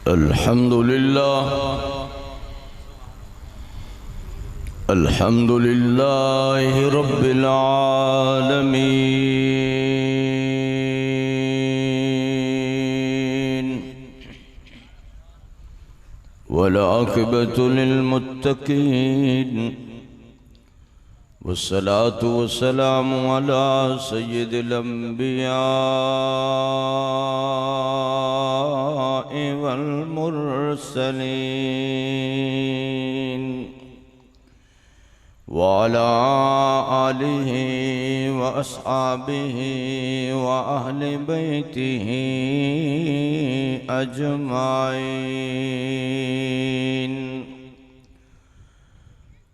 अल्हम्दुलिल्लाह रब्बिल आलमीन वल आक़िबतु लिल्मुत्तक़ीन वस्सलातु वस्सलामु अला सय्यिदिल अंबिया'i वल मुरसलीन व अला आलिहि व अस्हाबिहि व अहलि बैतिहि अजमाइन।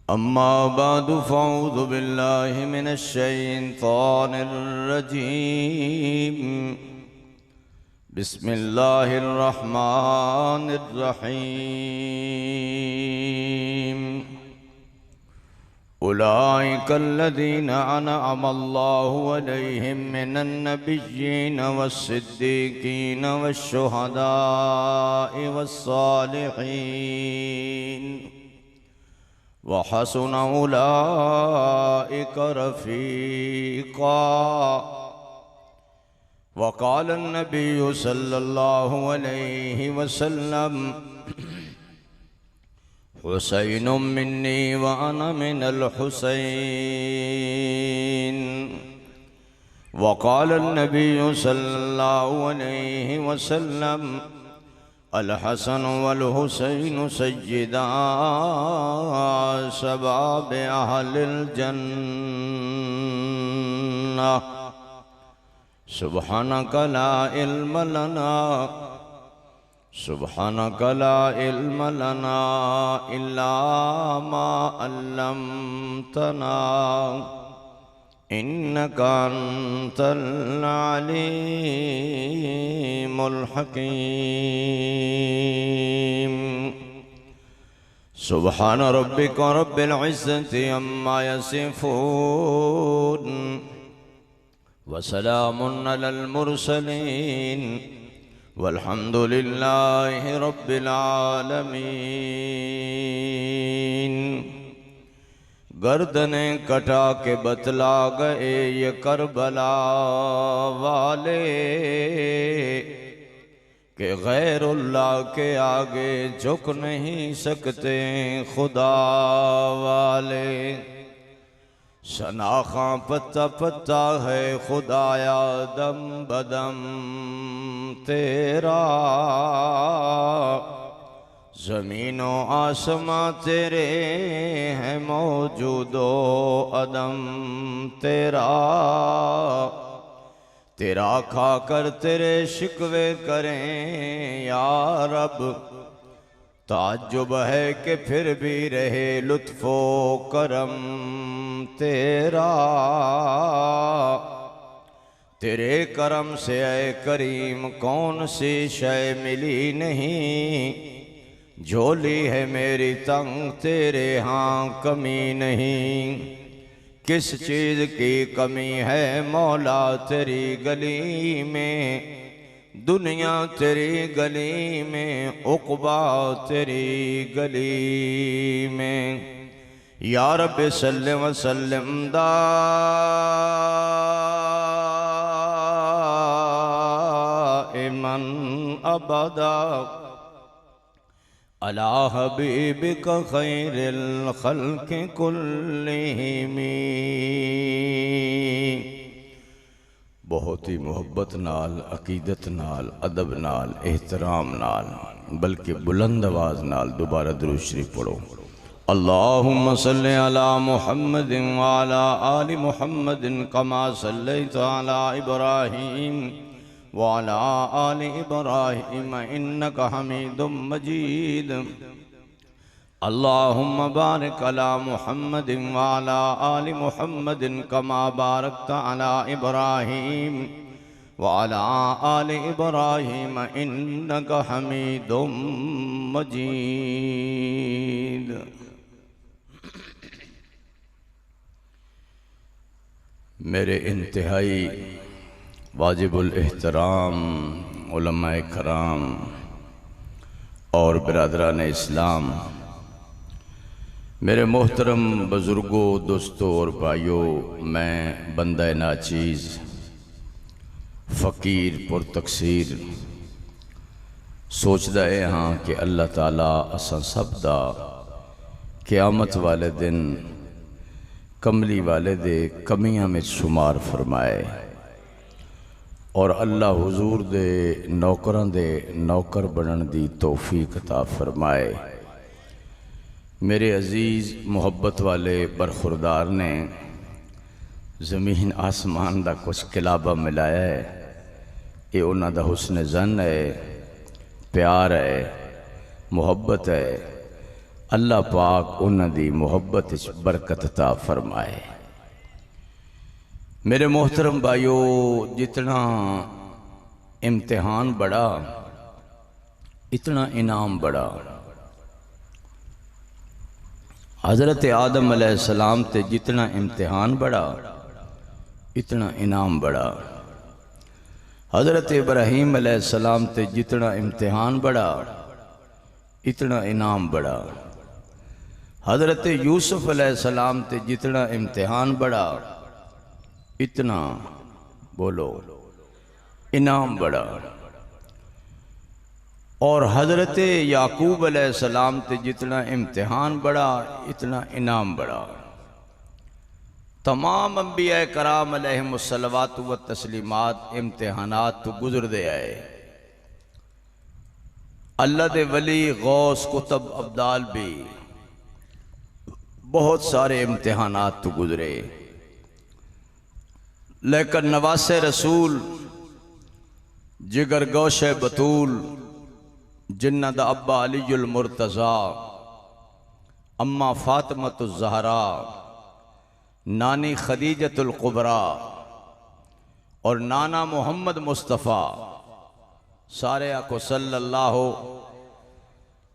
अम्मा बादु फ़अऊज़ु बिल्लाहि मिनश शैतानिर रजीम। बिस्मिल्लाहिर रहमानिर रहीम। उलाइकल्लज़ीना अनअमल्लाहु अलैहिम मिनन नबिय्यीन वस्सिद्दीक़ीन वश्शुहदाኢ वस्सालिहीन व हसुन उलाइका रफ़ीक़ा। वक़ाल नबिय्यु सल्लल्लाहु अलैहि वसल्लम हुसैनुम मिन्नी व अना मिनल हुसैन। वक़ाल नबिय्यु सल्लल्लाहु अलैहि वसल्लम अल हसन वल हुसैन सय्यिदा शबाब अहलिल जन्नह। सुब्हानक ला इल्म लना सुब्हानक ला इल्म लना इल्ला मा अल्लमतना इन्नका अंतल अलीमुल हकीम। सुब्हान रब्बिका रब्बिल इज़्ज़ति अम्मा यसिफून व सलामुन अलल मुरसलीन वल्हम्दुलिल्लाहि रब्बिल आलमीन। गर्दने कटा के बतला गए ये करबला वाले कि गैरुल्लाह के आगे झुक नहीं सकते खुदा वाले। शनाख़ा पत्ता पत्ता है खुदाया दम बदम तेरा। ज़मीनो आसमां तेरे हैं मौजूदो अदम तेरा। तेरा खाकर तेरे शिकवे करें या रब। ताज्जुब है कि फिर भी रहे लुत्फ़ो करम तेरा। तेरे करम से ऐ करीम कौन सी शय मिली नहीं। झोली है मेरी तंग तेरे हाँ कमी नहीं। किस चीज़ की कमी है मौला तेरी गली में। दुनिया तेरी गली में उक़बा तेरी गली में। या रब्बि सल्लि व सल्लिम दाइमन अबदा अला हबीबिका खैरिल खल्क़ि कुल्लिहिम। बहुत ही मोहब्बत नाल, अकीदत नाल, अदब नाल, एहतराम नाल, बल्कि बुलंद आवाज़ नाल दोबारा दुरूद शरीफ पढ़ो। अल्लाहुम्मा सल्लि अला मुहम्मदिन व अला आलि मुहम्मदिन कमा सल्लैता अला इब्राहीम व अला आलि इब्राहीम इन्नका हमीदुम मजीद। अल्लाहुम्मा बारिक अला मुहम्मदिन व अला आलि मुहम्मदिन कमा बारकता अला इब्राहीम व अला आलि इब्राहीम इन्नका हमीदुम मजीद। मेरे इंतहाई वाजिबुल एहतराम उलमाए कराम और बिरादरान इस्लाम, मेरे मोहतरम बुज़ुर्गों, दोस्तों और भाइयों, मैं बंदा नाचीज़ फ़कीर पुरतकसीर सोचदा है हाँ कि अल्लाह ताला असां सब दा क़यामत वाले दिन कमली वाले दे कमियां में शुमार फरमाए और अल्लाह हुजूर दे नौकरां दे नौकर बनन दी तौफीक अता फरमाए। मेरे अजीज़ मुहब्बत वाले बरखुरदार ने ज़मीन आसमान दा कुछ किलाबा मिलाया है। ये उन्हां दा हुस्न ज़न है, प्यार है, मुहब्बत है। अल्लाह पाक उन्हां दी मुहब्बत इच बरकत अता फरमाए। मेरे मोहतरम भाइयों, जितना इम्तिहान बड़ा इतना इनाम बड़ा। हज़रत आदम अलैहिस्सलाम ते जितना इम्तिहान बड़ा इतना इनाम बड़ा। हज़रत इब्राहीम अलैहिस्सलाम ते जितना इम्तिहान बड़ा इतना इनाम बड़ा। हज़रत यूसुफ अलैहिस्सलाम ते जितना इम्तिहान बड़ा इतना बोलो इनाम बड़ा। और हज़रत याकूब अलैहिस्सलाम ते जितना इम्तिहान बड़ा इतना इनाम बड़ा। तमाम अंबिया कराम अलैहिमुस्सलावातु व तस्लीमात इम्तिहानात तो गुजरदे आए। अल्लाह दे वली गौस कुतब अब्दाल भी बहुत सारे इम्तिहानात तो गुजरे, लेकिन नवासे रसूल जिगर गौशे बतूल जिन्ना दा अब्बा अलीजुल मुर्तज़ा, अम्मा फातिमतुज़ ज़हरा, नानी खदीजतुल कुबरा और नाना मोहम्मद मुस्तफ़ा, सारे को सल्लल्लाहु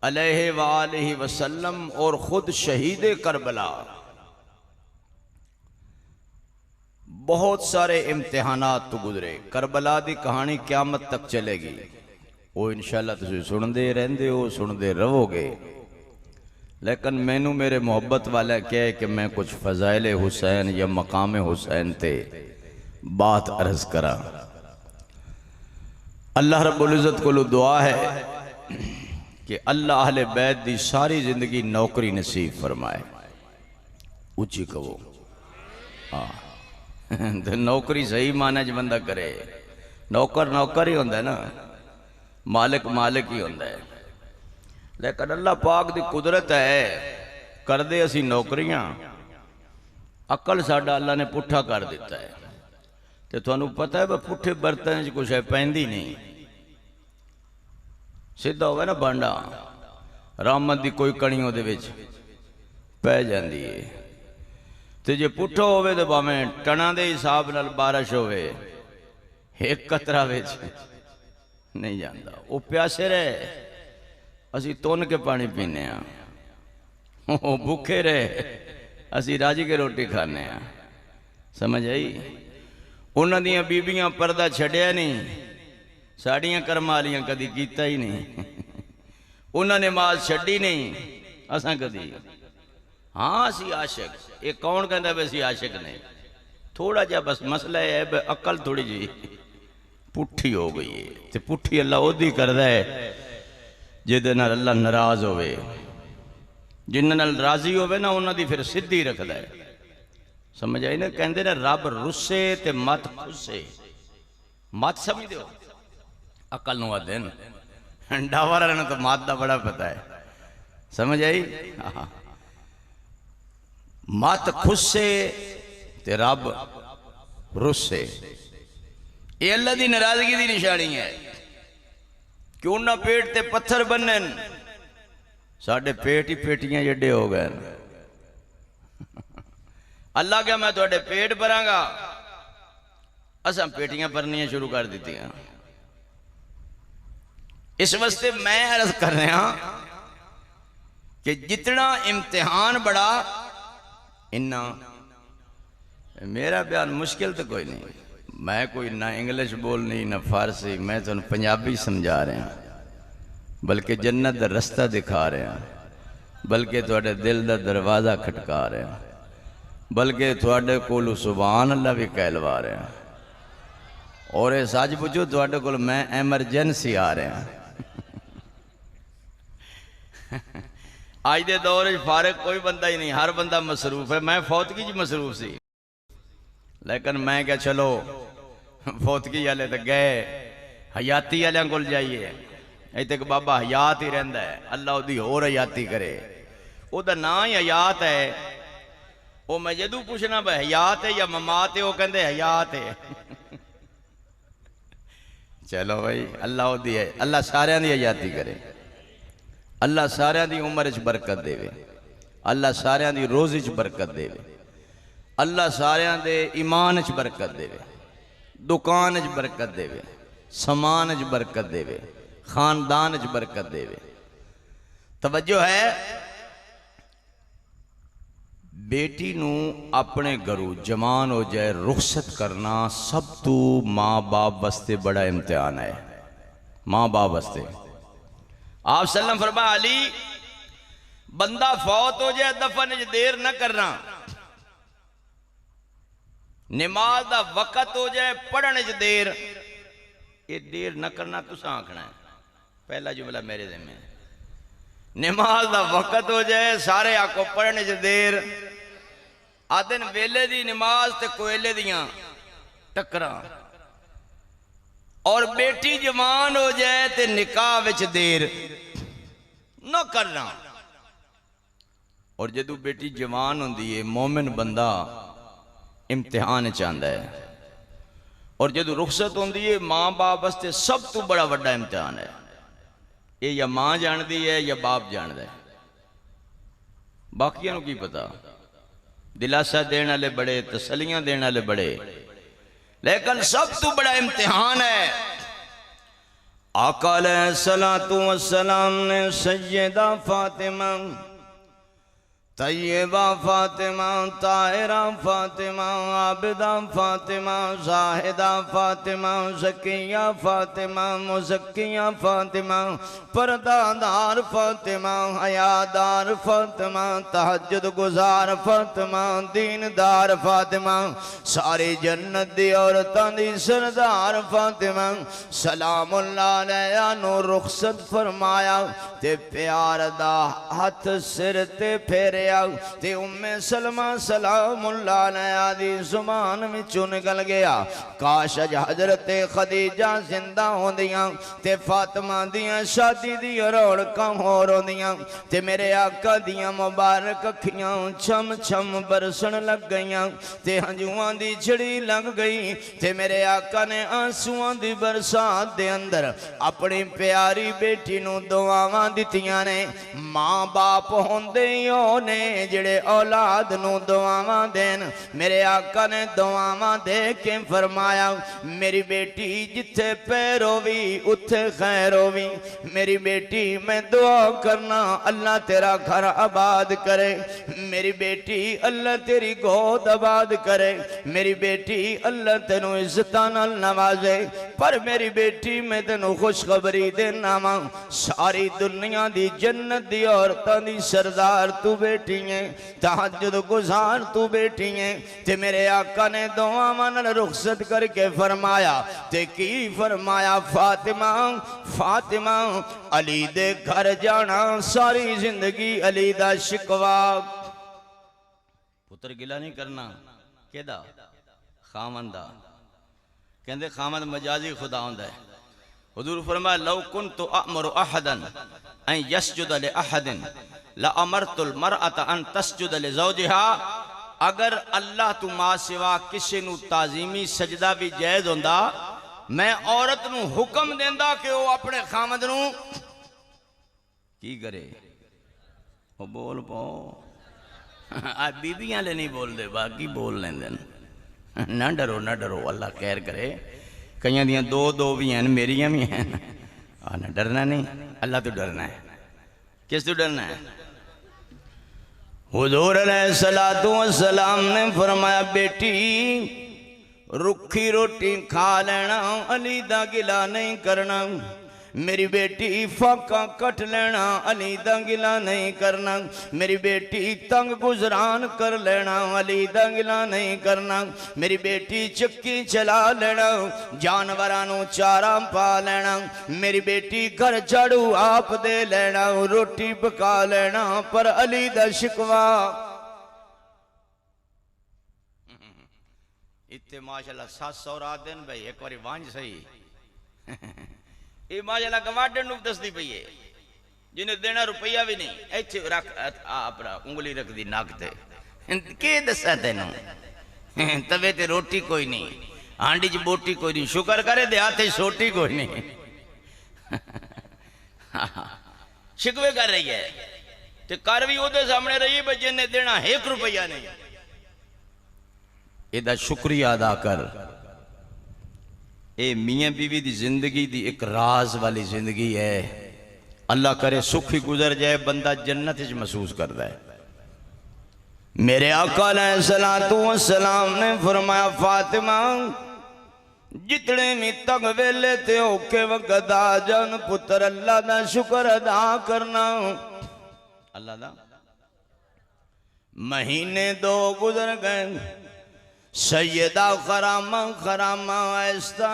अलैहि वालैहि वसल्लम और ख़ुद शहीद करबला, बहुत सारे इम्तिहानात तो गुजरे। करबला की कहानी क़यामत तक चलेगी, वो इंशाअल्लाह तुसीं सुनते रहंदे हो, सुनते रहोगे। लेकिन मैनू मेरे मोहब्बत वाला कहे कि मैं कुछ फ़ज़ाइल हुसैन या मकाम हुसैन ते बात अर्ज़ करा। अल्लाह रब्बुल इज़्ज़त को दुआ है कि अल्लाह अहले बैत दी सारी ज़िंदगी नौकरी नसीब फरमाए। ऊँची कहो हाँ तो नौकरी सही माने च बंदा करे। नौकर नौकर ही होंदा है ना, मालिक मालिक ही होंदा है। लेकिन अल्लाह पाक दी कुदरत है, कर दे असी नौकरियां, अकल साडा अल्लाह ने पुट्ठा कर दिता है। तो तुहानू पता है पुट्ठे बर्तन च कुछ है पैंदी नहीं, सीधा होवे ना भांडा, रामत दी कोई कणी उहदे विच पै जांदी है। तो जे पुट्ठा होवे तो भावें टना दे हिसाब नाल बारिश होवे, एक कतरा विच नहीं जाता। वो प्यासे रहे, असी तुन के पानी पीने, वो भूखे रहे, असी राजी के रोटी खाने। समझ आई? उन्हां दियां बीबियां पर्दा छड्या नहीं, साड़ियां कर्मां वालियां कदी कीता ही नहीं। उन्हां ने नमाज छड्डी नहीं, असां कदी। हाँ असी आशिक, ये कौन कहता भी असी आशिक नहीं? थोड़ा जा बस मसला है अकल थोड़ी जी पुट्ठी हो गई है। तो पुट्ठी अल्लाह ओदी करदा है जिहदे नाल अल्लाह नाराज होवे, जिन्हां नाल राजी होवे ना उन्हां दी फिर सिद्धी रखदा है। समझ आई ना? कहंदे ने रब रुस्से ते मत खुस्से। मत समझ दो अकल नूं आदे न, डावर ने तो मत दा बड़ा पता है। समझ आई? हाँ मत खुस्से ते रब रुस्से, ये अल्लाह की नाराजगी की निशानी है। क्यों ना पेट ते पत्थर बनन, साढ़े पेट ही पेटियां जड्डे हो गए। अल्लाह क्या मैं थोड़े पेट भरांगा, असां पेटियां भरनियां शुरू कर दी। इस वास्ते मैं अर्ज कर रहा कि जितना इम्तिहान बड़ा इन्ना। मेरा बयान मुश्किल तो कोई नहीं, मैं कोई ना इंग्लिश बोलनी ना फारसी, मैं तुहानू पंजाबी समझा रहा। बल्कि जन्नत का रस्ता दिखा रहे हैं, बल्कि तुहाडे दिल का दरवाज़ा खटका रहे हैं, बल्कि तुहाडे कोल सुभान अल्लाह भी कहलवा रहे हैं। और ये सच पुछो तुहाडे कोल मैं एमरजेंसी आ रहा अज के दौर फारग कोई बंदा ही नहीं, हर बंदा मसरूफ है। मैं फौतगी च मसरूफ सी, लेकिन मैं क्या चलो फौतगी वाले तो गए, हयाती वाले को जाइए। इतने एक बाबा हयात ही रहिंदा है, अल्लाह उसकी होर हयाती करे। उसका ना ही हयात है। वो मैं जदू पूछना भाई हयात है या ममात है, वो कहते हयात है। चलो भाई अल्लाह उसकी है, अल्लाह सारियां दी हयाती करे, अल्लाह सारियां दी उम्र च बरकत देवे, अल्लाह सारियां दी रोज़ी च बरकत देवे, अल्लाह सारियां दे ईमान च बरकत देवे, दुकान च बरकत देवे, समान च बरकत देवे, खानदान च बरकत देवे। तवज्जो है, बेटी नू अपने घरों जवान हो जाए रुखसत करना सब तो माँ बाप वास्ते बड़ा इम्तिहान है। माँ बाप वास्ते आप सल्लम फरमा अली बंदा फौत हो जाए दफन च देर न करना, नमाज का वक़्त हो जाए पढ़ने च देर, ये देर न करना तुसा आखना है। पहला जुमला मेरे जिम्मे, नमाज का वक़्त हो जाए सारे आको पढ़ने च देर। आदन वेले दी नमाज ते कोयले दियां टक्करां, और बेटी जवान हो जाए ते निकाह विच देर न करना। और जदू बेटी जवान होंदी है मोमिन बंदा इम्तिहान चाहता है, और जदू रुखसत होंदी है माँ बाप वास्ते सब तो बड़ा वड्डा इम्तिहान है। ये या माँ जानती है या बाप जानता है, बाकियों की पता। दिलासा देने वाले बड़े, तसलियां देने वाले बड़े, लेकिन सब तो बड़ा इम्तिहान है। आका अलैहिस्सलातु वस्सलाम ने सैयदा फातिमा, तैयबा फातिमा, ताहिरा फातिमा, आबिदा फातिमा, जाहिदा फातिमा, ज़किया फातिमा, मुज़क्किया फातिमा, पर्दादार फातिमा, हयादार फातिमा, तहज्जुद गुजार फातिमा, दीनदार फातिमा, सारी जन्नत दी औरतां दी सरदार फातिमा सलामुल्लाह अलैहा नू रुखसत फरमाया ते प्यार दा हथ सिर ते फेरे ते उम्मे सलमा सलामुल्लाह अलैहा दी जुबान विचों निकल गया, काश अज हजरत खदीजा जिंदा होंदियां ते फातिमा दियां शादी दी रौनकां होर होंदियां ते मेरे आका दियां मुबारक अखियां छम छम बरसन लग गईयां ते हंजुआं दी झड़ी लग गई ते मेरे आका ने आंसुआं दी बरसात दे अंदर अपनी प्यारी बेटी नू दुआवां दित्तियां ने। मां बाप होंदे ही ने जेड़े औलाद नू दुआवां देन। मेरे आका ने दुआवां दे के फरमाया मेरी बेटी जिथे पैर होवी उथे खैर होवी। मेरी बेटी मैं दुआ करना अल्लाह तेरा घर आबाद करे, मेरी बेटी अल्लाह तेरी गोद आबाद करे, मेरी बेटी अल्लाह तेनू इज्जतां नाल नवाजे। पर मेरी बेटी मैं तेनू खुशखबरी देना वा, सारी दुनिया दी जन्नत दी औरतां दी सरदार तू बेटी है, तहज्जुद गुजार तू बेटी है। ते मेरे आका ने दुआवां नाल रुखसत करके फरमाया ते की फरमाया फातिमा फातिमा अली दे घर जाना सारी जिंदगी अली दा शिकवा। पुत्र गिला नहीं करना केदा खामन दा, कहंदे खामन मजाजी खुदा हुंदा है। हुजूर फरमाया लौ कुन्तु अमरु अहदन अन यस्जुद लि अहदिन ला अमरतुल मरअता अन तस्जुद लि ज़ौजिहा। अगर अल्लाह तू मां सिवा किसी नू ताजीमी सजदा भी जायज होंदा, मैं औरत नू हुक्म देंदा कि वो अपने खामद नू की करे। वो बोल पाओ आज बीबियां ले नहीं बोलते, बाकी बोल लेंदे ना डरो ना डरो, अल्लाह खैर करे। कई दियां दो दो भी हैं, मेरियां भी हैं ना, डरना नहीं, अल्लाह तो डरना है। किस तो डरना है? हुजूर अलैहिस्सलातु वस्सलाम ने फरमाया बेटी रुखी रोटी खा लेना, अली दा गिला नहीं करना। मेरी बेटी फाका कट लेना, अली दा गिला नहीं करना। मेरी बेटी तंग गुजरान कर लेना, अली दा गिला नहीं करना। मेरी बेटी चक्की चला लेना, जानवरां नूं चारा पा लेना। मेरी बेटी घर झाड़ू आप दे लेना, रोटी पका लेना। पर अली दा शिकवा इतने माशाल्लाह 700 रात दिन भाई एक बारी वांझ सही ये माशाल्लाह गवाडन नूं दसदी पई है जिन्हें देना रुपया भी नहीं इत्थे रख अपना उंगली रख दी नाक ते के दसा तेनू तवे ते रोटी कोई नहीं, हांडी च बोटी कोई नहीं, शुक्र करे दे हाथे सोटी कोई नहीं शिकवे कर रही है ते कर भी ओदे सामने रही है जिन्हें देना 1 रुपया नहीं। एदा शुक्रिया अदा कर। ए मियां बीवी दी जिंदगी दी एक राज वाली जिंदगी है। अल्लाह करे सुखी गुजर जाए, बंदा जन्नत च महसूस करता है। मेरे आका अलैहिस्सलातु वस्सलाम ने फरमाया, फातिमा जितने भी तंग वेले ते होके वगत आ जान पुत्र अल्लाह दा शुक्र अदा करना। अल्लाह दा महीने 2 गुजर गए, सैयदा खरामा आहिस्ता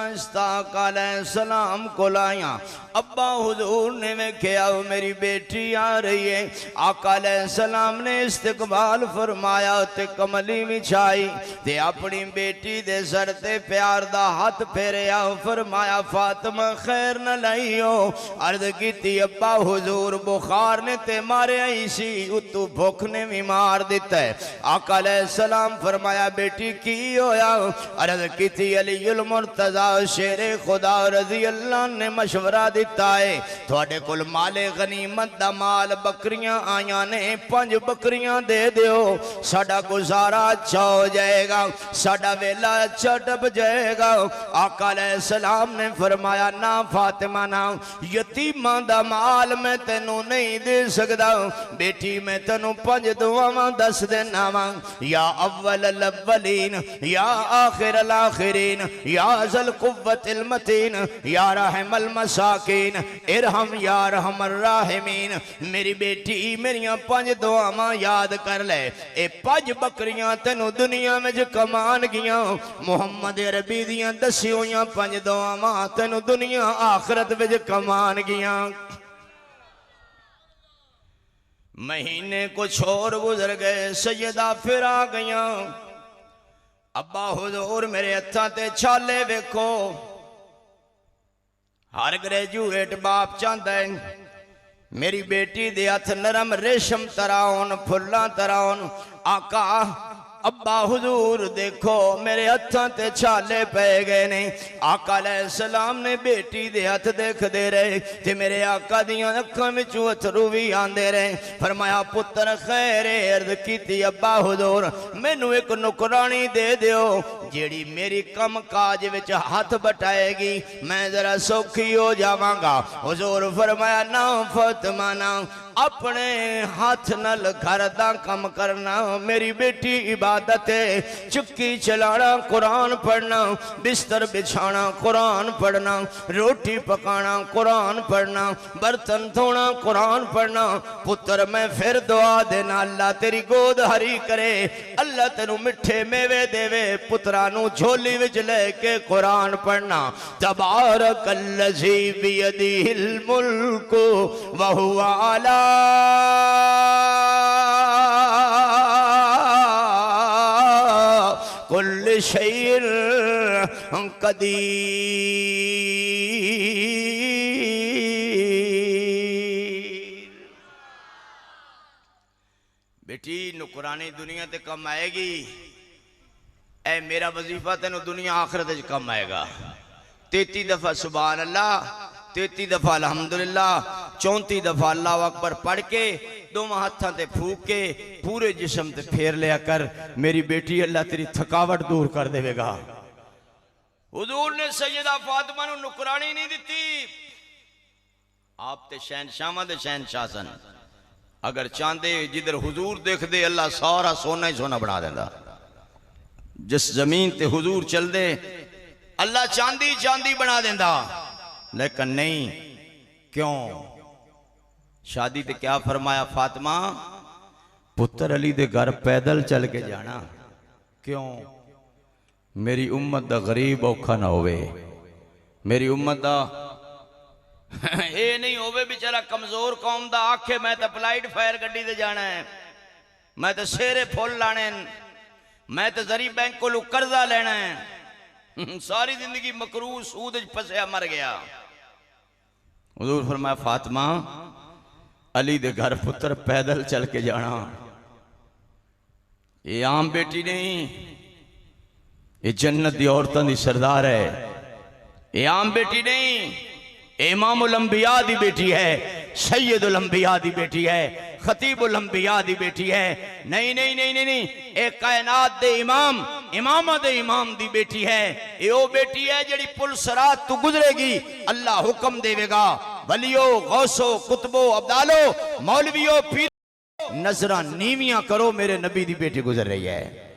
अलैहिस्सलाम को लाया। अब्बा हुजूर ने वेख्या मेरी बेटी आ रही है। आका अलैहिस्सलाम ने इस्तकबाल फरमाया ते कमली बिछाई ते अपनी बेटी दे सर ते प्यार दा हाथ फेरिया। फरमाया, फातिमा खैर न लाइयो। अर्ज की अब्बा हुजूर बुखार ने ते मारे ही सी, उतू भुख ने भी मार दिता है। आका अलैहिस्सलाम फरमाया, बेटी की होया? अर्ज की अलीउल मुर्तजा शेरे खुदा रजी अल्लाह ने मशवरा दिता है, थोड़े कोल माले गनीमत दा माल बकरियां आया ने, 5 बकरियां दे दियो, साडा गुजारा अच्छा हो जाएगा, साडा वेला अच्छा डब जाएगा। आका अलैहिस्सलाम ने फरमाया, ना फातिमा ना, यतीमा दा माल मैं तेनू नहीं दे सकदा बेटी, मैं तेनू 5 दुआवां दस देना वा। या अव्वल अव्वलीन, या आखिर आखिरीन, या ज़ल कुव्वतिल मतीन, या रहमल मसाकिन, इरहम या रहमर राहिमीन। मेरी बेटी मेरिया 5 दुआवां याद कर ले। ए 5 बकरियां तेनू दुनिया में कमान गियां, मुहम्मद अरबी दियां दसी हुई 5 दुआवां तेनू दुनिया आखिरत में कमान गियां। महीने कुछ और गुजर गए, सैयदा फिर आ गया। अब्बा हुजूर मेरे हत्थां ते छाले वेखो। हर ग्रेजुएट बाप चाहता है मेरी बेटी दे हथ नरम रेशम तरह होन, फुल्लां तरह होन। आका अब्बा हुजूर देखो मेरे हत्थां ते छाले पै गए ने। आका अलैहिस्सलाम ने बेटी दे हथ देख दे रहे ते मेरे आका दियां अखां विचों अथरू भी आंदे रहे। फरमाया, पुत्र खैर। अर्ज की अब्बा हुजूर मैनू एक नुकरानी दे दियो जेड़ी मेरी कम काज विच हाथ बटाएगी, मैं जरा सौखी हो जावांगा। हुजूर फरमाया, ना फातिमा ना, अपने हाथ नाल घर दा कम करना मेरी बेटी इबादत है। चुक्की चलाना, कुरान पढ़ना, बिस्तर बिछाना, कुरान पढ़ना, रोटी पकाना, कुरान पढ़ना, बर्तन धोना, कुरान पढ़ना। पुत्र मैं फिर दुआ देना, अल्लाह तेरी गोद हरी करे, अल्लाह तेनू मिठे मेवे देवे, पुत्रा नू झोली विच लेके कुरान पढ़ना। तबारकल्लज़ी बियदिहिल मुल्कु व हुवा अला कुल्ल शैइन कदीर। बेटी नुकरानी दुनिया ते कम आएगी, ऐ मेरा वजीफा तेनों दुनिया आखिरत च कम आएगा। 33 दफा सुभान अल्लाह, 33 दफा अल्हम्दुलिल्लाह, 34 दफा अल्लाहु अकबर पढ़ के दोवां हाथां ते फूक के पूरे जिस्म ते फेर लिया कर। मेरी बेटी अल्लाह तेरी थकावट दूर कर देगा। हुजूर ने सैयदा फातिमा नूं नुकरानी नहीं दिती, आप ते शहनशाहां दे शहनशाह सन। अगर चाहते जिधर हुजूर देखते अल्लाह सारा सोना ही सोना बना देता। जिस जमीन ते हुजूर चलते अल्लाह चांदी चांदी बना देता, लेकिन नहीं, क्यों? शादी ते क्या फरमाया फातिमा, पुत्र अली दे घर पैदल चल के जाना। क्यों? मेरी उम्मत दा गरीब औखा ना होवे, मेरी उम्मत दा ये नहीं होवे बेचारा कमजोर कौम दा आखे मैं तो फ्लाइट फायर गड्डी ते जाना है, मैं तो शेरे फुल लाने, मैं तो जरी बैंक को कर्जा लेना है, सारी जिंदगी मकरू सूद फसया मर गया। हुजूर फरमाया फातिमा अली दे घर पुत्र पैदल चल के जाना। ये आम बेटी नहीं, ये जन्नत दी औरतां दी सरदार है। ये आम बेटी नहीं, इमामुल अंबिया दी बेटी है, सैयदुल अंबिया दी बेटी है, खतीबुल अंबिया दी बेटी है। नहीं नहीं नहीं नहीं नहीं, एक कायनात दे इमाम, इमामा दे इमाम दी बेटी है। ये वो बेटी है जड़ी पुल सरात तू गुजरेगी, अल्लाह हुक्म देवेगा, वलियो गौसो कुतबो अब्दालो मौलवियो पीर नजरा नीवियां करो, मेरे नबी दी बेटी गुजर रही है।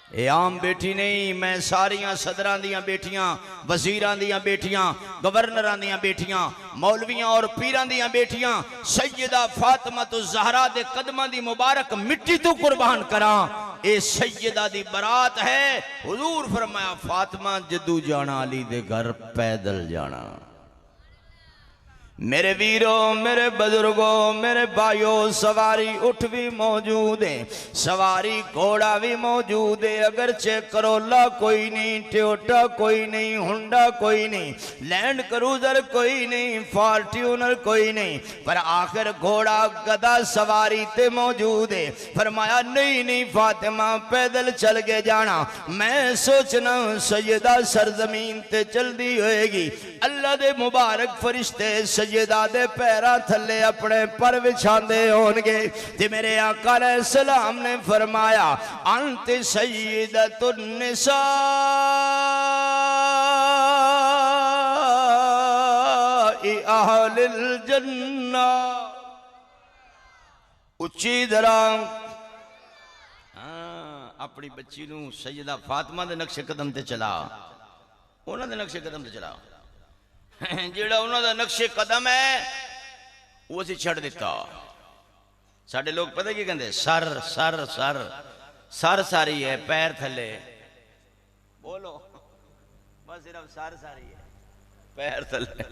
ये आम बेटी नहीं, मैं सारियां सदरां दियां बेटियां, वजीरां दियां बेटियां, गवर्नरां दियां बेटियां, मौलवियां और पीरां दियां बेटियां सैयदा फातिमा तो ज़हरा दे कदमां दी मुबारक मिट्टी तू कुर्बान करा। ये सैयदा दी बरात है। हुजूर फरमाया फातिमा जदू जाना अली दे घर पैदल जाना। मेरे वीरों, मेरे बुजुर्गों, मेरे भाइयों, सवारी उठ भी मौजूद है, सवारी घोड़ा भी मौजूद है। अगर चेक करोला कोई नहीं, टोयोटा कोई नहीं, हुंडा कोई नहीं, लैंड क्रूजर कोई नहीं, फॉर्च्यूनर कोई नहीं, पर आखिर घोड़ा गधा सवारी ते मौजूद है। फरमाया नहीं नहीं फातिमा पैदल चल के जाना। मैं सोचना सैयदा सरजमीन ते चलदी होएगी, अल्लाह दे मुबारक फरिश्ते सैयदा दे पैरां थल्ले अपने पर विछांदे होणगे। ते मेरे आका अलैहिस्सलाम ने फरमाया अंत सैयदतुन निसा अहलिल जन्ना। उच्ची तरह अपनी बच्ची नूं सैयदा फातिमा दे नक्शे कदम ते चला, उन्हां दे नक्शे कदम ते चला। जेड़ा उन्हां दा नक्शे कदम है वो असीं छड़ दिता। साडे लोग पता की कहंदे, सर सर सर सर सारी है, पैर थले। बोलो बस सिर्फ सर सारी है, पैर थले।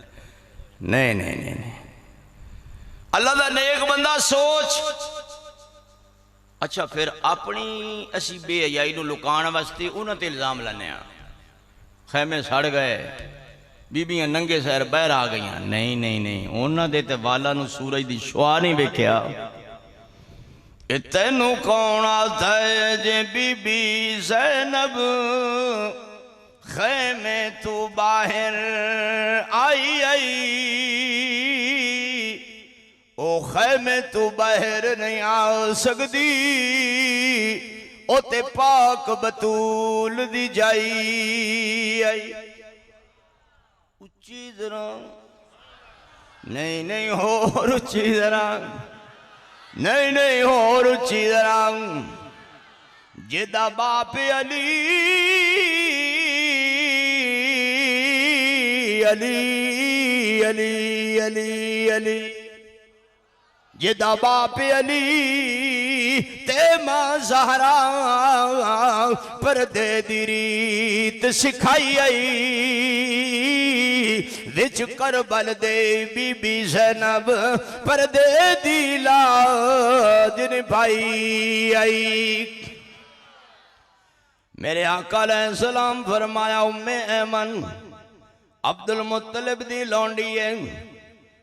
नहीं नहीं नहीं नहीं, अल्लाह दा नेक बंदा सोच। अच्छा फिर अपनी असी बेहयाई नूं लुकाण वास्ते उन्हां ते इल्जाम लाने आ, खैमे सड़ गए, बीबियां नंगे सैर बहर आ गई। नहीं नहीं नहीं, उन्हां दे ते वाला नूं सूरज दी शुआ नहीं वेख्या। ए तैनू कौन आता है जे बीबी ज़ैनब खैमे तू बाहर आई आई, ओ खैमे तू बाहर नहीं आ सकती, ओ ते पाक बतूल दी जाई आई। उच्ची जरा नहीं नहीं होर उच्ची जरा, नहीं नहीं होर उच्ची जरा। जिदा बाप अली अली अली अली अली, जिदा बाप अली ते मां ज़हरा पर्दे दी रीत सिखाई आई, विच करबल दे बीबी ज़ैनब पर्दे दी लाज निभाई आई। मेरे आका अलैहिस्सलाम फरमाया उम्मे ऐमन अब्दुल मुत्तलिब दी लौंडी है,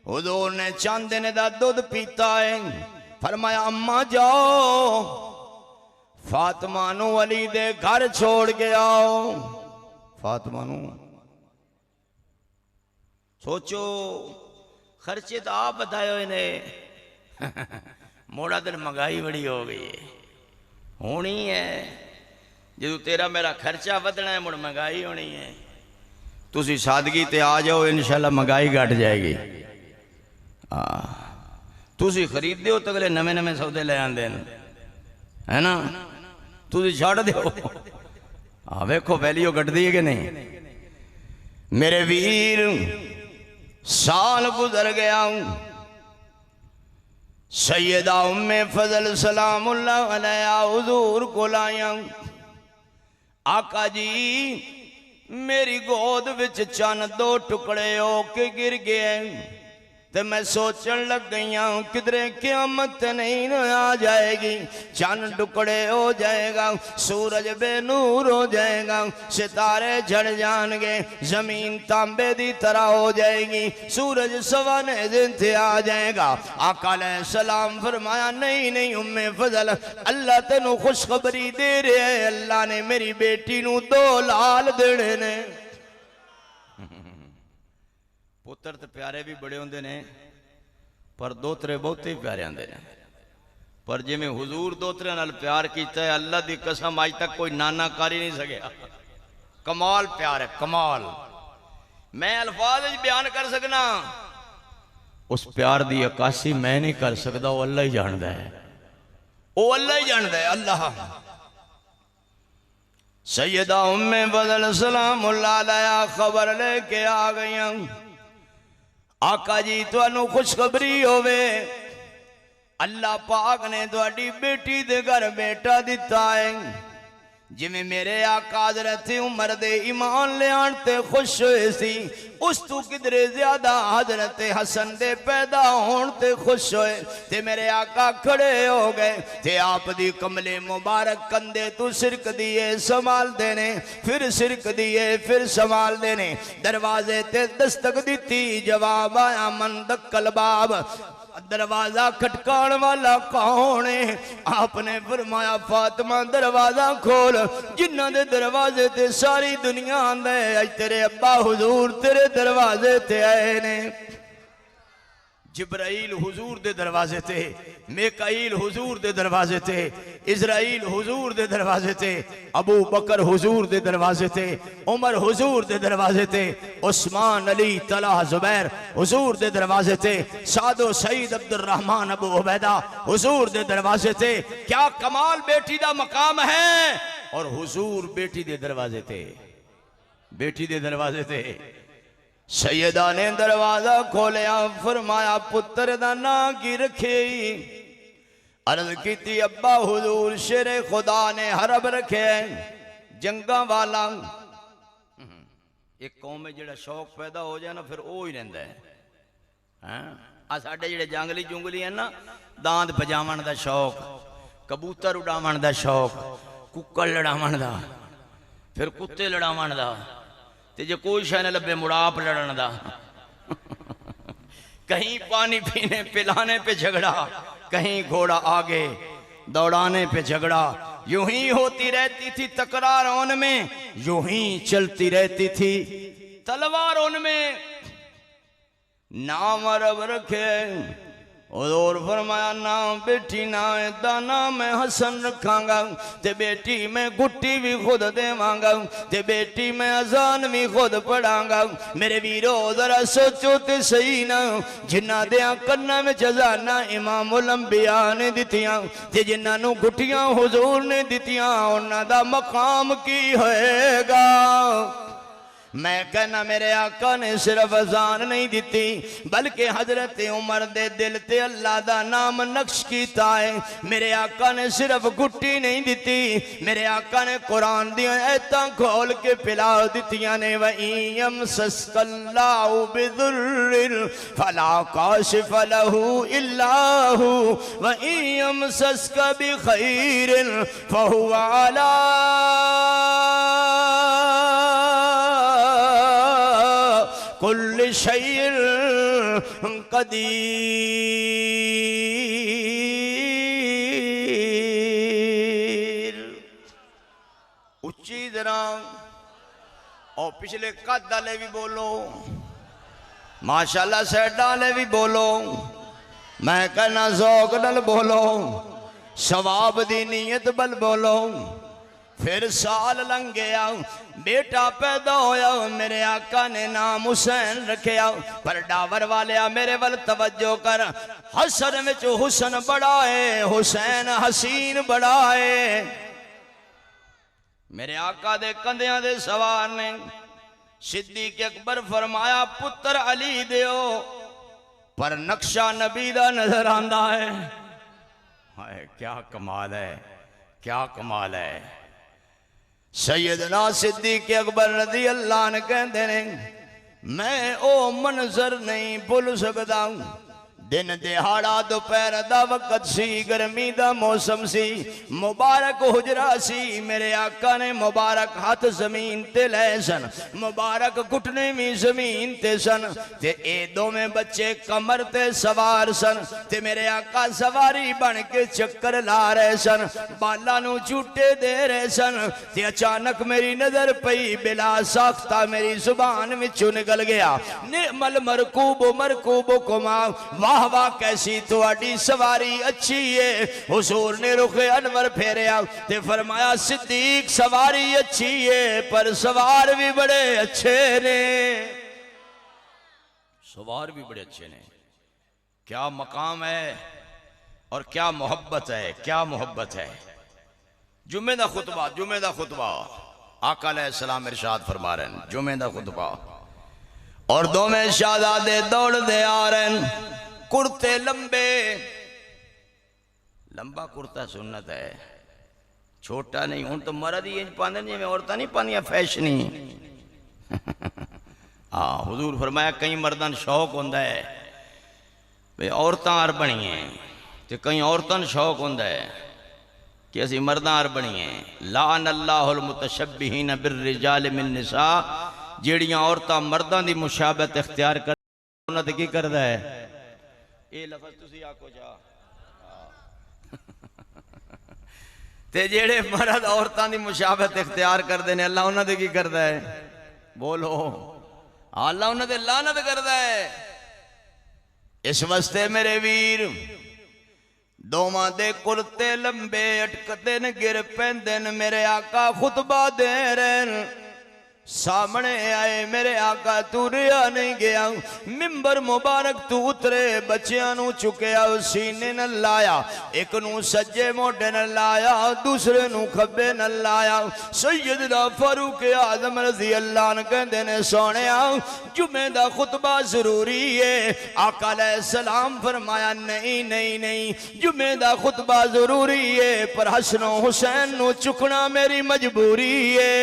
हुजूर ने चंद दिन दा दूध पीता है। फरमाया अम्मा जाओ फातिमा नू अली दे घर छोड़ के आओ। फातिमा नू सोचो खर्चे तो आप बताए हुए ने, मोड़ा दिन महंगाई बड़ी हो गई है, होनी है। जो तेरा मेरा खर्चा बदना है मुड़ महंगाई होनी है। तुसी सादगी ते आ जाओ, इंशाल्लाह महंगाई घट जाएगी। तुसी खरीद दो तो अगले नवे नवे सौदे ले आंदे है ना, तुसी छड़ दो। हाँ वेखो वैल्यू घटदी है कि नहीं। मेरे वीर साल गुजर गया। सैयदा उम्मे फजल सलामुल्लाह अलैहा हुजूर को लाया। आका जी मेरी गोद विच चन दो टुकड़े हो के गिर गए, ते मैं सोचन लग गई हूँ किधरे क़यामत नहीं आ जाएगी, चन टुकड़े हो जाएगा, सूरज बेनूर हो जाएगा, सितारे झड़ जाएंगे, जमीन तांबे दी तरह हो जाएगी, सूरज सवाने दिन से आ जाएगा। आका अलैहिस्सलाम फरमाया नहीं नहीं उम्मे फजल, अल्लाह तेनू खुशखबरी दे रहे है, अल्लाह ने मेरी बेटी नू 2 लाल देने ने। पुत्र तो प्यारे भी बड़े होंगे ने, पर दोतरे बहुत ही प्यारे होंगे ने। पर जिमें हुजूर दोतरे नाल प्यार किया है, अल्लाह की कसम अज तक कोई नाना कर ही नहीं सकिया। कमाल प्यार है, कमाल। मैं अल्फाज बयान कर सकना, उस प्यार की अकाशी मैं नहीं कर सकता, वो अल्लाह ही जानता है, वो अल्लाह ही जानता है। अल्लाह सैयदा उम्मे फजल सलामुल्लाह अलैहा खबर लेके आ गई। आका जी तुहानू खुशखबरी होवे, अल्लाह पाक ने तुहाडी बेटी दे घर बेटा दिता है। जिमें मेरे आका हज़रत उमर दे ईमान लियाण ते खुश होए सी, उस तू किधरे ज्यादा हज़रत हसन दे पैदा होण ते खुश होए। ते मेरे आका खड़े हो गए ते आप दी कमले मुबारक कंधे तू सिरक दिए संभाल देने, फिर सिरक दिए फिर संभाल देने। दरवाजे ते दस्तक दी, जवाब आया मन दक्कल बाब, दरवाजा खटकाने वाला कौन है? आपने फरमाया फातिमा दरवाजा खोल, जिन्हां दे दरवाजे ते सारी दुनिया आंदा है, अज तेरे अब्बा हुजूर तेरे दरवाजे ते आए ने। जिब्राइल हुजूर दे दरवाजे ते, मिकाईल हुजूर दे दरवाजे ते, इजराइल हुजूर दे दरवाजे ते, अबू बकर हुजूर दे दरवाजे ते, उमर हुजूर दे दरवाजे ते, उस्मान अली तला जुबैर हुजूर दे दरवाजे ते, सादो सईद अब्दुल रहमान अबू उबैदा हुजूर दे दरवाजे ते। क्या कमाल बेटी दा मकाम है, और हुजूर बेटी दे दरवाजे ते, बेटी दे दरवाजे ते। सैयदा ने दरवाजा खोलिया, फरमाया पुत्र दा ना की रखे? अर्ज की अब्बा हुजूर शेरे खुदा ने हरब रखे जंगा वाला। एक कौम में जेड़ा शौक पैदा हो जाए ना, फिर वो ही रहिंदा है। आ साडे जेड़े जंगली जुंगली है ना, दांत बजावन दा शौक, कबूतर उड़ावन दा शौक, कुक्कड़ लड़ावन दा, फिर कुत्ते लड़ावन दा, ते जे कोई शह न लभे मुड़ाप लड़न दा। कहीं पानी पीने पिलाने पे झगड़ा, कहीं घोड़ा आगे दौड़ाने पे झगड़ा, यूं ही होती रहती थी तकरार उनमें, यूं ही चलती रहती थी तलवार उनमें। नाम अरब रखे और फरमाया नाम बेटी ना दाना मैं हसन रखांगा, ते बेटी मैं गुट्टी भी खुद देवांगा, ते बेटी मैं अजान भी खुद पढ़ांगा। मेरे वीरो जरा सोचो ते सही ना, जिन्ना दिया कन्ना में अजाना इमामुल अंबिया ने दितियां, ते जिन्ना नू गुट्टियां हुजूर ने दितियां, उन्हां दा मकाम की होएगा। मैं कहना मेरे आका ने सिर्फ अजान नहीं दी, बल्कि हजरत उमर दे दिल ते अल्लाह दा नाम नक्श किया है। मेरे आका ने सिर्फ गुट्टी नहीं दी, मेरे आका ने कुरान दी आयतां खोल के पिला दितियां ने। वइयम सस्कल्लाहु बिदुर्रिन फला काशिफ लहू इल्ला हू, वइयम सस्का बिखैरिन फहुवा अला कुल्ल शैइन कदीर। उच्ची तरह और पिछले कद वाले भी बोलो, माशाल्लाह साइड वाले भी बोलो, मैं कहना ज़ौक़ नाल बोलो, सवाब दी नीयत बल बोलो। फिर साल लंघ गया, बेटा पैदा होया, मेरे आका ने नाम हुसैन रखिया। पर डावर वाले मेरे वल तवज्जो कर, हसन विच हुसन बड़ा है, हुसैन हसीन बड़ा है। मेरे आका दे कंधियां दे सवार ने सिद्दीक अकबर फरमाया पुत्र अली दियो, पर नक्शा नबी दा नजर आंदा है। हाय क्या कमाल है, क्या कमाल है। सैयदना सिद्दीक अकबर रज़ी अल्लाह अन्हु कहंदे ने मैं ओ मंजर नहीं भुल सकदा। दिन दिहाड़ा दोपहर दा वक्त सी, गर्मी दा मौसम सी, मुबारक हुजरा सी। मेरे आका ने मुबारक हाथ जमीन ते ले सन, मुबारक घुटने भी जमीन ते सन, ते ए दोवें बच्चे कमर ते सवार सन, ते मेरे आका सवारी बन के चक्कर ला रहे सन, बाला नू झूटे दे रहे सन। ते अचानक मेरी नजर पई, बिला साख्ता मेरी जुबान विचों निकल गया, निअमल मरकूब मरकूब कुमा, वाह वाह कैसी तुहाडी सवारी अच्छी है। हुजूर ने रुखे अनवर फेरिया ते फरमाया सिद्दीक सवारी अच्छी है, पर सवार भी बड़े अच्छे ने, सवार भी बड़े अच्छे ने। क्या मकाम है और क्या मोहब्बत है, क्या मोहब्बत है। जुमे दा खुतबा, जुमे दा खुतबा आका अलैहिस्सलाम इरशाद फरमा रहे हैं, जुमे दा खुतबा और दोवें शहजादे दौड़ते आ रहे हैं, कुर्ते लंबे, लंबा कुर्ता सुन्नत है, छोटा नहीं। हूं तो मर्द ही पाते जिवें औरतां नहीं पांदियां फैशनी। हाँ हुजूर फरमाया कई मर्दां शौक होंदा है भाई औरतां हर बणीए, ते कई औरतां शौक होंदा है कि असी मर्दां हर बणीए। लान अल्लाहुल मुतशब्बिहीन बिर्रिजाल मिन निसा, जेड़ियां औरतां मर्दां दी मुशाबहत इख्तियार कर उन्हां ते की करदा है। ये लफज तुसी आखो जा। ते जेड़े मर्द औरतां दी मुशाबहत इख्तियार करदे ने अल्लाह उन्हां दे की करदा है, बोलो अल्लाह उन्हां दे लानत करदा है। इस वास्ते मेरे वीर दोवां दे कुर्ते लंबे अटकदे न, गिर पैंदे न। मेरे आका खुतबा दे रहे न, सामने आए मेरे आका तुरिया नहीं गया, मिंबर मुबारक तू उतरे, बच्चियां नू चुकया सीने न लाया, एक नू सज्जे मोढे न लाया, दूसरे नू खब्बे न लाया। सैयदना फारूक आजम रज़ी अल्लाह अन्हु कहंदे ने सोहणिया जुमे दा खुतबा जरूरी है। आका अलैहिस्सलाम फरमाया नहीं नहीं नहीं, जुमे दा खुतबा जरूरी है, पर हसन हुसैन नू चुकना मेरी मजबूरी है।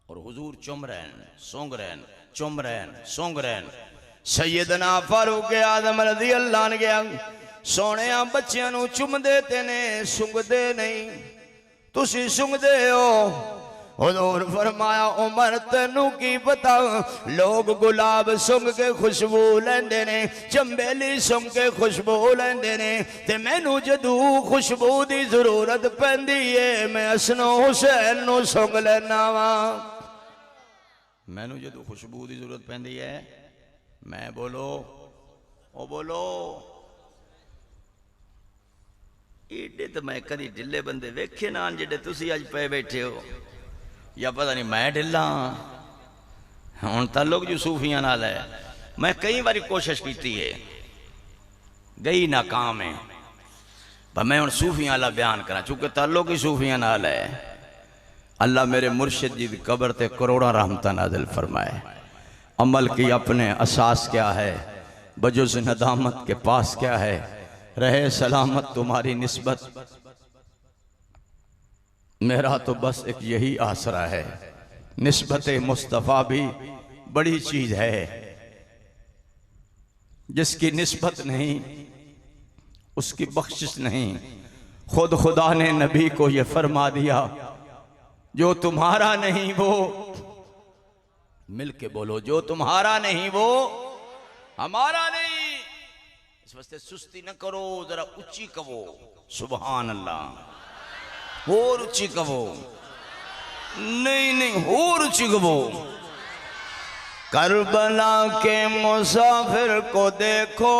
और हुजूर चुम रहन, सोंग रहन, चुम रहन, सोंग रहन। सैयदना फारूक आजम रज़ी अल्लाह अन्हु गया सोहणिया बच्चियां नू चुमदे ते ने, सुंगदे नहीं, तुसी सुंगदे हो। हुजूर फरमाया उमर तेनू की पता, लोग गुलाब सुंग के खुशबू लेंदे ने, चंबेली सुंग के खुशबू लेंदे ने, ते मैनू जदू खुशबू दी जरूरत पैंदी है मैं हसन हुसैन नू सुंग लेना वा। मैनू जदू खुशबू की जरूरत पैंदी है मैं बोलो ओ बोलो। एडे तो मैं कदी ढिले बंदे वेखे ना जेडे तुसी अज पे बैठे हो, या पता नहीं मैं ढिला हूँ। ताल्लुक जो सूफियां नाल है, मैं कई बारी कोशिश की है, गई नाकाम है, पर मैं हूँ सूफियां वाला बयान करा, चूंकि ताल्लुक ही सूफियां नाल है। अल्लाह मेरे मुर्शिद जी की कब्र ते करोड़ा रहमतां नाज़िल फरमाए। अमल की अपने असास क्या है, बजुज़ नदामत के पास क्या है, रहे सलामत तुम्हारी निस्बत, मेरा तो बस एक यही आसरा है। निस्बत मुस्तफ़ा भी बड़ी चीज़ है, जिसकी निस्बत नहीं उसकी बख्शिश नहीं। खुद खुदा ने नबी को ये फरमा दिया जो तुम्हारा नहीं वो, मिलके बोलो, जो तुम्हारा नहीं वो हमारा नहीं। इस वास्ते सुस्ती न करो, जरा ऊंची कहो सुभान अल्लाह, और ऊंची कहो, नहीं नहीं और ऊंची कहो। करबला के मुसाफिर को देखो,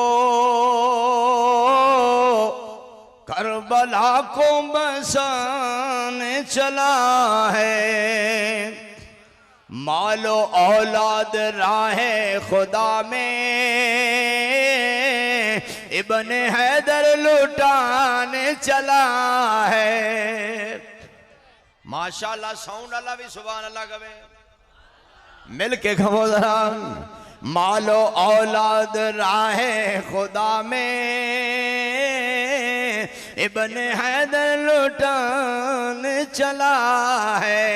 करबला को बसाने चला है, मालो औलाद राहे खुदा में इब्ने हैदर लुटाने चला है। माशाअल्लाह साउंड अल्लाह भी सुभान अल्लाह कहे। मिल के खमो जरा। मालो औलाद राहे खुदा में इब्ने हैदर लुटान चला है।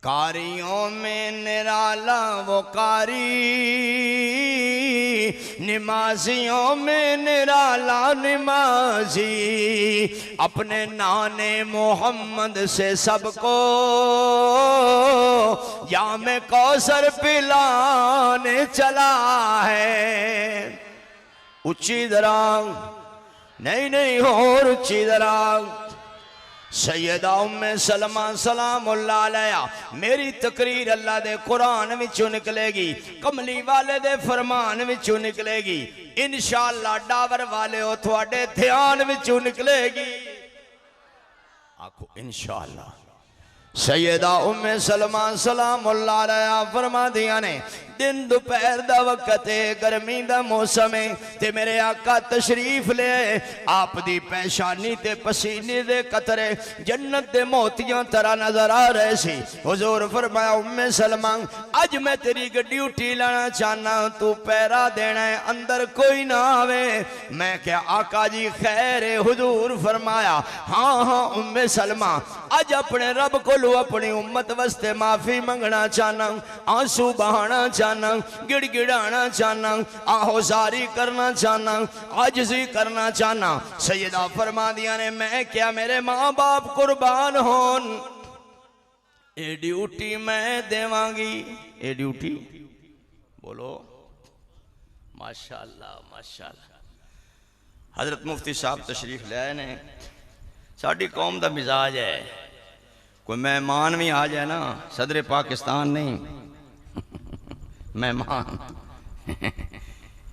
कारियों में निराला वो कारी, निमाजियों में निराला निमाजी। अपने नाने मोहम्मद से सबको याम कौसर पिलाने चला है। ऊंची दरा नहीं और ऊंची दरा। सैयदा उम्मे सलमा सलामुल्लाह अलैहा मेरी तकरीर अल्लाह दे कुरान विचों निकलेगी, कमली वाले दे फरमान विचों निकलेगी, इंशाअल्लाह डावर वाले हो थोड़े ध्यान विचों निकलेगी। आखो इंशाअल्लाह। सैयदा उम्मे सलमा सलामुल्लाह अलैहा फरमा दिया ने दिन दोपहर दा वक्त है, गर्मी दा मौसम है ते मेरे आका तशरीफ ले। आप दी पेशानी ते पसीने दे कतरे जन्नत दे मोतियां तरह नजर आ रहे सी। हुजूर फरमाया उम्मे सलमा अज मैं तेरी ड्यूटी लाना चाहना, तू पैरा देना है, अंदर कोई ना आवे। मैं क्या आका जी खैर है? हुजूर फरमाया हाँ उम्मे सलमा अज अपने रब को अपनी उम्मत वास्ते माफी मंगना चाहना, आंसू बहाना चाहना, गिड़गिड़ाना चाहना, आहोजारी करना चाहना, आजिज़ी करना चाहना। सैयदा फरमा दिया ने मैं क्या मेरे माँ बाप कुर्बान होन, ये ड्यूटी मैं देवांगी। ये ड्यूटी बोलो माशाअल्लाह माशाअल्लाह। हजरत मुफ्ती साहब तशरीफ ले आए ने। साड़ी कौम का मिजाज है कोई मेहमान भी आ जाए ना, सदर पाकिस्तान नहीं मेहमान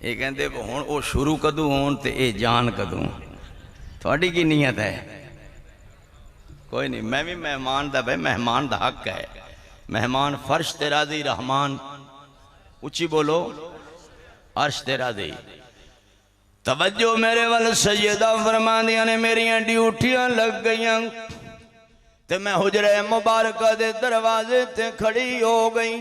ये कहते हुण वो शुरू कदों होन ते ये जान कदों। थोड़ी की नीयत है? कोई नहीं, मैं भी मेहमान दा भाई, मेहमान दा हक है। मेहमान फर्श ते राज़ी रहमान, उची बोलो अर्श ते राज़ी। तवज्जो मेरे वाल सैयदा फरमा दिया ने मेरियां ड्यूटियां लग गईयां ते मैं हुजरे मुबारक दे दरवाजे ते खड़ी हो गई।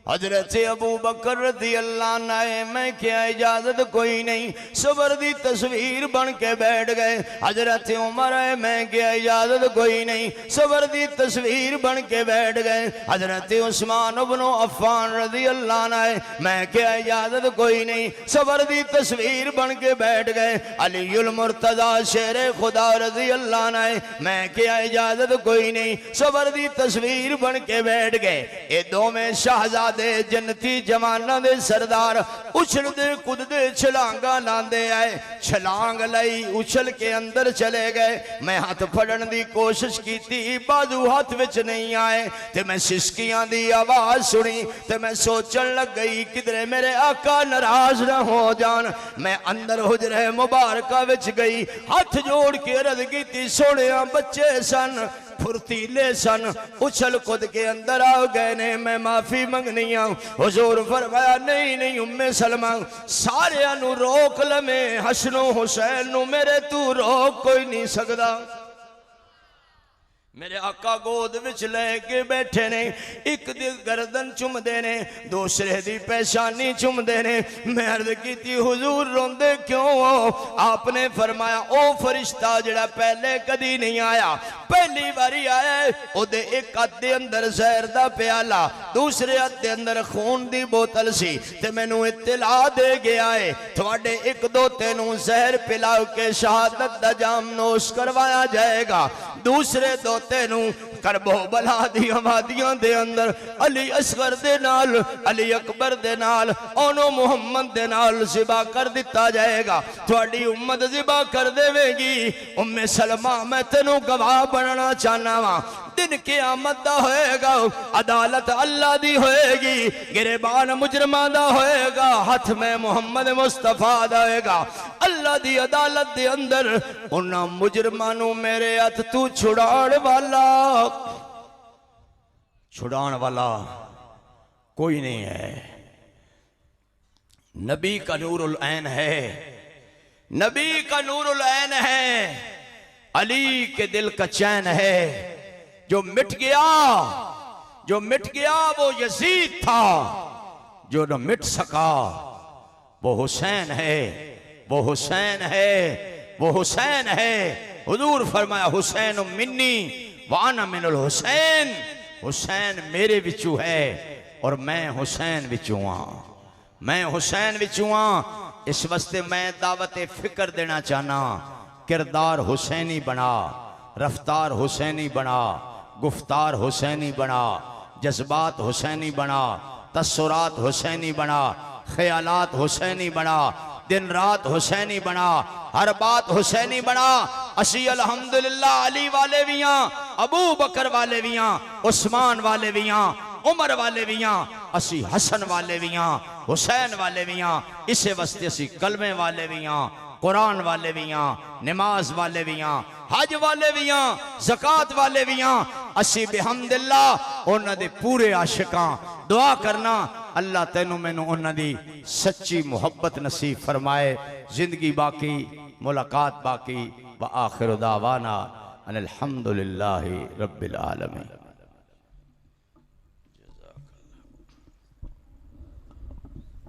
हजरत अबू बकर रज़ी अल्लाह अन्हु मैं क्या इजाजत कोई नहीं, सबर दी तस्वीर बन के बैठ गए। हजरत उमर है मैं क्या इजाजत कोई नहीं, सबर दी तस्वीर बन के बैठ गए। हजरत उस्मान इब्न अफ़्फ़ान रज़ी अल्लाह अन्हु मैं क्या इजाजत कोई नहीं, सबर दी तस्वीर बन के बैठ गए। अलीउल मुर्तज़ा शेर खुदा रज़ी अल्लाह अन्हु मैं क्या इजाजत कोई नहीं, सबर दी तस्वीर बन के बैठ गए। ये दोवें शहजादे जन्नती जवाना दे सरदार उछलते कूदते छलांगा लांदे आए। छलांग लाई उछल के अंदर चले गए। मैं हाथ फड़न दी कोशिश की, बाजू हाथ विच नहीं आए ते मैं सिसकियां दी आवाज सुनी ते मैं सोचन लग गई किधरे मेरे आका नाराज ना हो जान। मैं अंदर हुजरे मुबारका विच गई, हाथ जोड़ के अर्ज की सोहणिया बच्चे सन, फुर्तीले सन, उछल कूद के अंदर आ गए ने, मैं माफी मंगनी आ। हुजूर फरमाया नहीं उम्मे सलमा सारियां नू रोक लमे, हसनो हुसैन नू मेरे तू रोक कोई नहीं सकदा। मेरे आका गोद विच लेके बैठे ने, एक दी गर्दन चुमदे ने, दूसरे दी पेशानी चुमदे ने। मैं अर्ज की हुजूर रोंदे क्यों हो? आपने फरमाया ओ फरिश्ता जिहड़ा पहले कदी नहीं आया, पहली बारी आया, ओदे एक हाथ दे अंदर जहर दा प्याला, दूसरे हाथ दे अंदर खून दी बोतल सी ते मैनू इत्तला दे गया है थोड़े एक दोते नू जहर पिला के शहादत दा जाम नोश करवाया जाएगा। दूसरे दोते करबो बला दी आबादियां दे अंदर अली असगर दे नाल, अली अकबर दे नाल, ओनो मुहम्मद दे नाल ज़िबा कर दिता जाएगा। थोड़ी उम्मत ज़िबा कर देवेगी। उम्मे सलमा मैं तेनू गवाह बनना चाहना वा, दिन क़यामत दा होएगा, अदालत अल्लाह दी होएगी, गिरबान मुजरमा दा होएगा, हाथ में मुहम्मद मुस्तफा दा होएगा। अल्लाह दी अदालत दे अंदर उन्हां मुजरमां नू मेरे हथ तू छुड़ाण वाला कोई नहीं है। नबी का नूरुल ऐन है, नबी का नूरुल ऐन है, अली के दिल का चैन है। जो मिट गया, जो मिट गया वो यजीद था, जो न मिट सका वो हुसैन है, वो हुसैन है, वो हुसैन है। हुजूर फरमाया हुसैन मिन्नी वाना मिनुल हुसैन, हुसैन मेरे विचू है और मैं हुसैन विचू हाँ, मैं हुसैन विचू हाँ। इस वास्ते मैं दावत फिक्र देना चाहना, किरदार हुसैनी बना, रफ्तार हुसैनी बना, गुफ्तार हुसैनी बना, जज्बात हुसैनी बना, तस्सुरात हुसैनी बना, ख्यालात हुसैनी बना, दिन रात हुसैनी बना, हर बात हुसैनी बना। असी अल्हम्दुलिल्लाह अली वाले भी हाँ, अबू बकर वाले भी हाँ, उस्मान वाले भी हाँ, उमर वाले भी हाँ, असी हसन वाले भी हाँ, हुसैन वाले भी हाँ। इसे वास्ते असी कलमे वाले भी हाँ, कुरान वाले भी हाँ, नमाज वाले भी हाँ, हज वाले भी हाँ, ज़कात वाले भी हाँ। असी बिहम्दिल्लाह उन्हां दे पूरे आशिकां दुआ करना अल्लाह तैनू मैनू उन्हां दी सच्ची मुहब्बत नसीब फरमाए। जिंदगी बाकी, मुलाकात बाकी। व आखिर दावाना अनिल हम्दुलिल्लाहि रब्बिल आलमीन।